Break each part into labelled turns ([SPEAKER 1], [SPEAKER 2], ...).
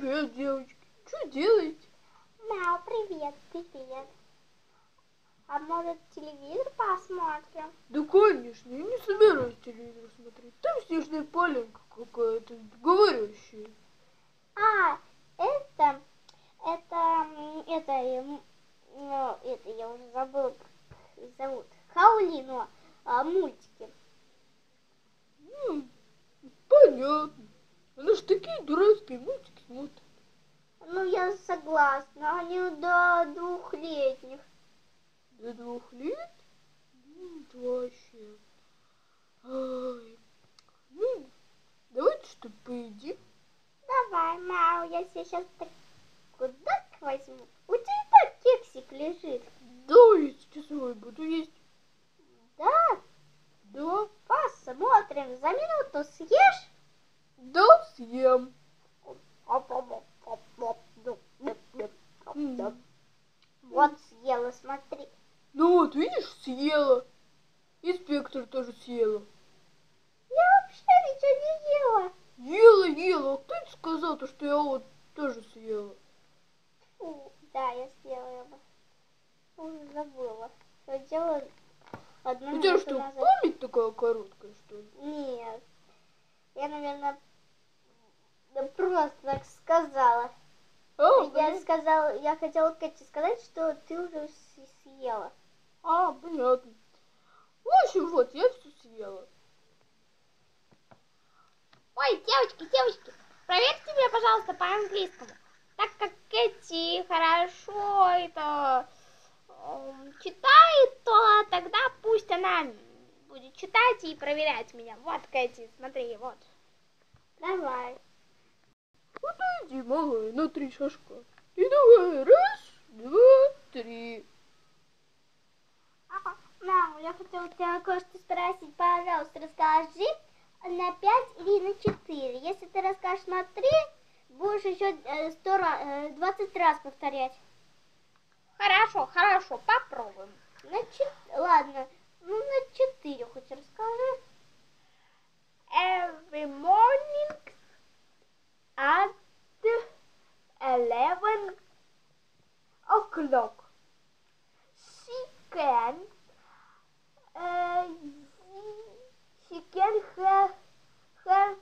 [SPEAKER 1] Привет, девочки. Что делаете?
[SPEAKER 2] Мяу, привет, привет. А может телевизор посмотрим?
[SPEAKER 1] Да, конечно, я не собираюсь телевизор смотреть. Там снежная поленка какая-то говорящая.
[SPEAKER 2] Это, я уже забыла, как их зовут. Хаулино, мультики.
[SPEAKER 1] Понятно. Она ж такие дурацкие мультики смотрит.
[SPEAKER 2] Ну, я согласна, они до 2-летних.
[SPEAKER 1] До 2 лет? Это вообще. Ай. Ну, давайте что-то поедим.
[SPEAKER 2] Давай, Мяу, я себе сейчас так куда возьму. У тебя и так кексик лежит.
[SPEAKER 1] Да, я сейчас его буду есть.
[SPEAKER 2] Да?
[SPEAKER 1] Да.
[SPEAKER 2] Посмотрим, за минуту съешь?
[SPEAKER 1] Да, съем.
[SPEAKER 2] Вот съела, смотри.
[SPEAKER 1] Ну вот, видишь, съела. И Спектр тоже съела.
[SPEAKER 2] Я вообще ничего не ела.
[SPEAKER 1] Ела. А кто это сказал, что я вот тоже съела?
[SPEAKER 2] Фу, да, я съела его. Уже забыла. Что делала одну
[SPEAKER 1] У тебя
[SPEAKER 2] минуту
[SPEAKER 1] что,
[SPEAKER 2] назад.
[SPEAKER 1] память такая короткая, что ли?
[SPEAKER 2] Нет. Я, наверное, да просто так сказала. Я хотела Кэти сказать, что ты уже съела.
[SPEAKER 1] Понятно. В общем, вот, я все съела.
[SPEAKER 2] Ой, девочки, проверьте меня, пожалуйста, по-английскому. Так как Кэти хорошо это читает, то тогда пусть она будет читать и проверять меня. Вот, Кэти, смотри, вот. Давай.
[SPEAKER 1] Иди, малая, на 3 шажка. И давай, 1, 2, 3.
[SPEAKER 2] Мама, я хотела тебя кое-что спросить. Пожалуйста, расскажи на 5 или на 4. Если ты расскажешь на 3, будешь еще 20 раз повторять. Хорошо, попробуем. Ладно, на 4 хоть расскажи. Every morning at 11 o'clock. She can have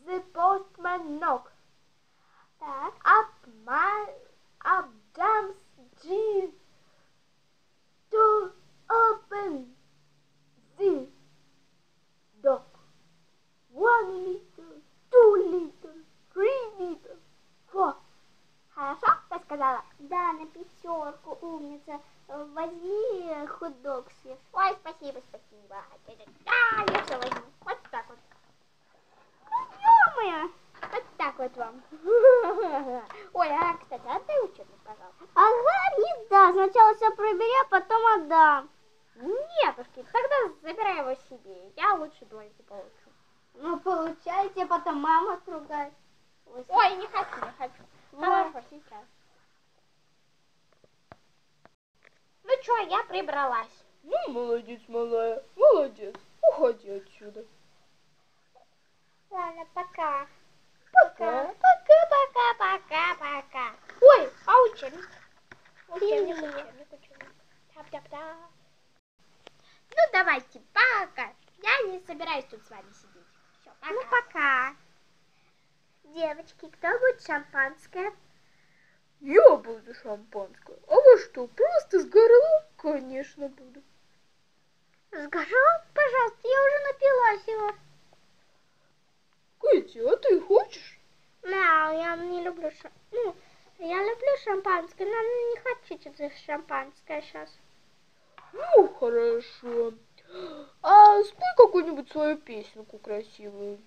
[SPEAKER 2] the postman knock. Так. Up jumps Jill to open the door. 1 liter, 2 liter, 3 liter, 4. Хорошо, ты сказала? Да, на 5, умница. Возьми хот-дог съешь. Ой, спасибо. Да, я все возьму. Вот так вот. Ё-моё. Вот так вот вам. Ой, кстати, отдай учебник, пожалуйста. Ага, не да. Сначала все проверю, а потом отдам. Нетушки, тогда забирай его себе. Я лучше двойку получу. Ну, получайте, потом мама отругает. Ой, не хочу. Хорошо, сейчас. Ну что, я прибралась.
[SPEAKER 1] Ну, молодец, малая, молодец. Уходи отсюда.
[SPEAKER 2] Ладно, пока. Пока. Ой, а учебник? Учебник. Тап-тап-тап. Ну, давайте, пока. Я не собираюсь тут с вами сидеть. Все, пока. Ну, пока. Девочки, кто будет шампанское?
[SPEAKER 1] Я буду шампанское. А вы что, просто с горла? Конечно, буду.
[SPEAKER 2] С горла? Пожалуйста, я уже напилась его.
[SPEAKER 1] Кэти, а ты хочешь?
[SPEAKER 2] Да, я не люблю я люблю шампанское, но не хочу что-то шампанское сейчас.
[SPEAKER 1] Ну, хорошо. А спой какую-нибудь свою песенку красивую.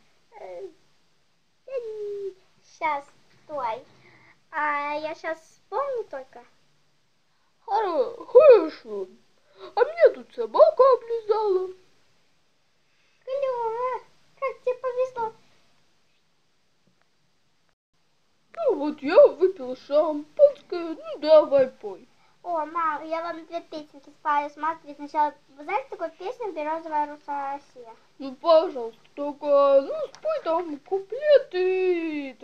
[SPEAKER 2] Сейчас, стой. Я сейчас вспомню только.
[SPEAKER 1] Хорошо. А мне тут собака облизала.
[SPEAKER 2] Клево, как тебе повезло.
[SPEAKER 1] Ну вот я выпила шампанское, ну давай пой.
[SPEAKER 2] О, мам, я вам 2 песенки спою. Смотри, сначала, вы знаете такую песню «Березовая руса Россия»?
[SPEAKER 1] Ну, пожалуйста, только, ну, спой там куплеты,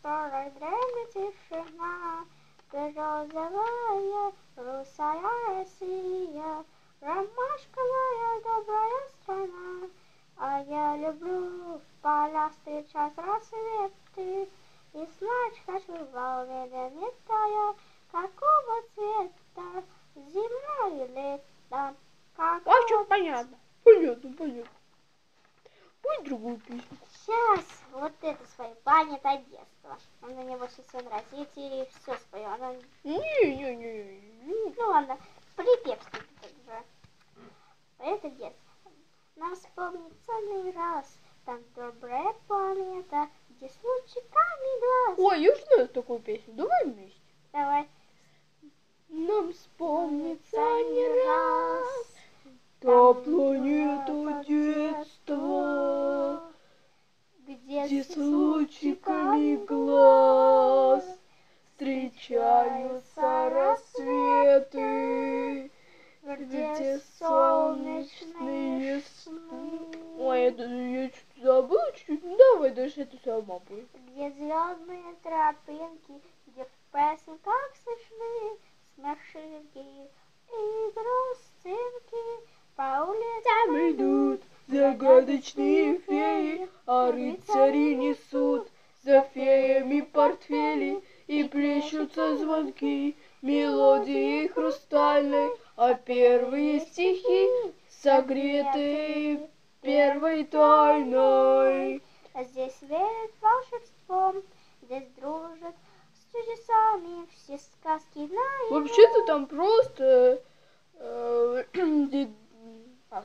[SPEAKER 2] просторах дремлет тишина, березовая, русая Россия, ромашковая добрая страна. А я люблю в полях встречать рассветы, и знать хочу волны летая, какого цвета зима и лето.
[SPEAKER 1] В общем, понятно. Понятно. Пусть другую песню.
[SPEAKER 2] Сейчас вот это свое, Баня это детство. Она мне больше всего нравится. Я тебе все свое. Она...
[SPEAKER 1] Не.
[SPEAKER 2] Ну ладно, припевский же. Это детство. Нам вспомнит самый раз. Там добрая планета, где с лучиками глаз.
[SPEAKER 1] Ой, я знаю такую песню. Давай вместе.
[SPEAKER 2] Давай.
[SPEAKER 1] Нам вспомнится не раз та планета детства, где с лучиками глаз встречаются рассветы, где солнечные сны. Ой, я чуть забыла, давай дальше это сама будет.
[SPEAKER 2] Где звездные тропинки, где в песенках слышны смешинки и грустинки. По улицам
[SPEAKER 1] Там идут загадочные феи, а рыцари несут за феями портфели, и плещутся звонки мелодии хрустальной, а первые стихи согреты первой тайной.
[SPEAKER 2] Здесь верят волшебством, здесь дружат с чудесами, все сказки знают.
[SPEAKER 1] Вообще-то там просто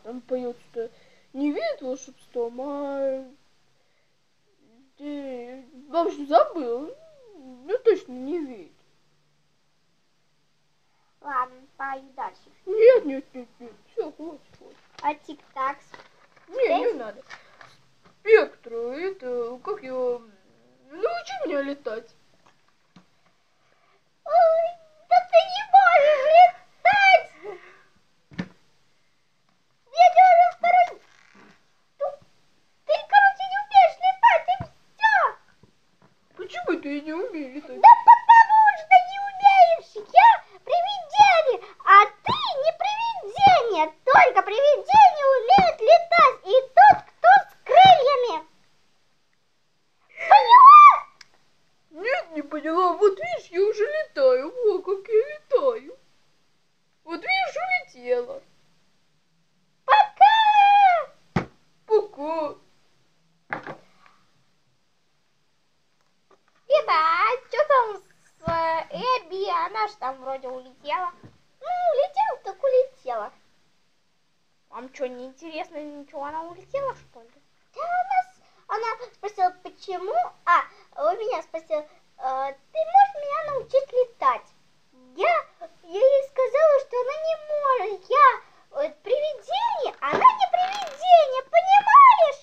[SPEAKER 1] там поется не верит волшебством, а в общем забыл. Ну точно не верит.
[SPEAKER 2] Ладно, пою дальше.
[SPEAKER 1] Нет. Все, хватит.
[SPEAKER 2] А тик-так?
[SPEAKER 1] Не надо. Спектра, это, как его, научи меня летать.
[SPEAKER 2] Ой, да ты не можешь летать! Я делаю второй... Ты, короче, не умеешь летать, и все!
[SPEAKER 1] Почему ты не умеешь летать?
[SPEAKER 2] Да потому что не умеешь! Я привидение, а ты не привидение! Только привидение умеет летать, и тот, кто с крыльями! Поняла?
[SPEAKER 1] Нет, не поняла. Вот видишь, я уже летаю. О, как я летаю. Вот видишь, улетела.
[SPEAKER 2] Пока!
[SPEAKER 1] Пока.
[SPEAKER 2] А что там с Эбби? Она ж там вроде улетела. Ну, улетела, так улетела. Вам что, не интересно ничего? Она улетела, что ли? Да, она спросила, почему? У меня спросила, ты можешь меня научить летать? Я ей сказала, что она не может. Я привидение, она не привидение, понимаешь?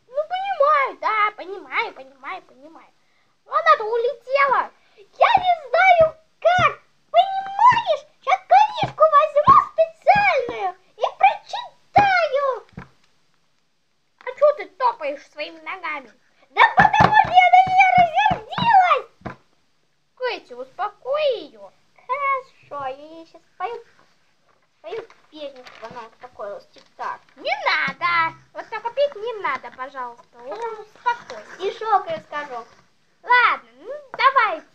[SPEAKER 2] Ну, понимаю, да, понимаю. Она-то улетела. Я не знаю, как. Понимаешь? Сейчас книжку возьму специальную и прочитаю. А что ты топаешь своими ногами? Да потому что я на нее рассердилась. Кэти, успокой ее. Хорошо, я ей сейчас спою песню, чтобы она успокоилась. Тик-так. Не надо. Вот только петь не надо, пожалуйста. Успокойся. Стишок расскажу. Ладно, ну давайте.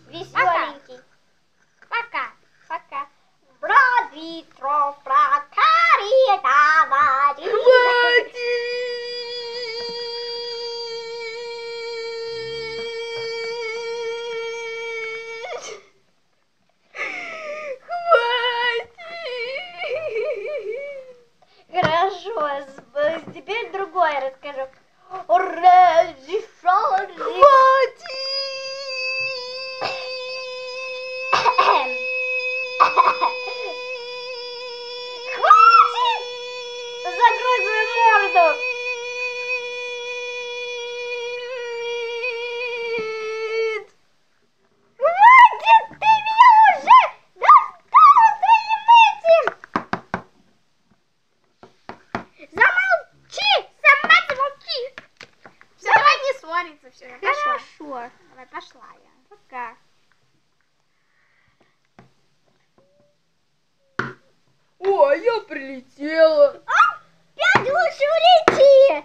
[SPEAKER 2] ссориться, все.
[SPEAKER 1] Хорошо.
[SPEAKER 2] Давай, пошла я. Пока.
[SPEAKER 1] О, а я прилетела.
[SPEAKER 2] Опять лучше улети!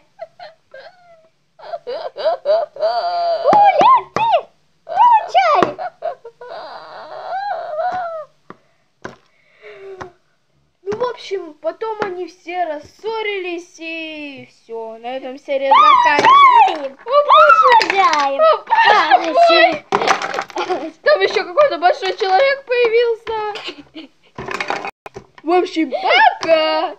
[SPEAKER 2] Улети! Получай!
[SPEAKER 1] Ну, в общем, потом они все рассорились, и все, на этом серия заканчивается.
[SPEAKER 2] Получаем!
[SPEAKER 1] Там еще какой-то большой человек появился. В общем, пока!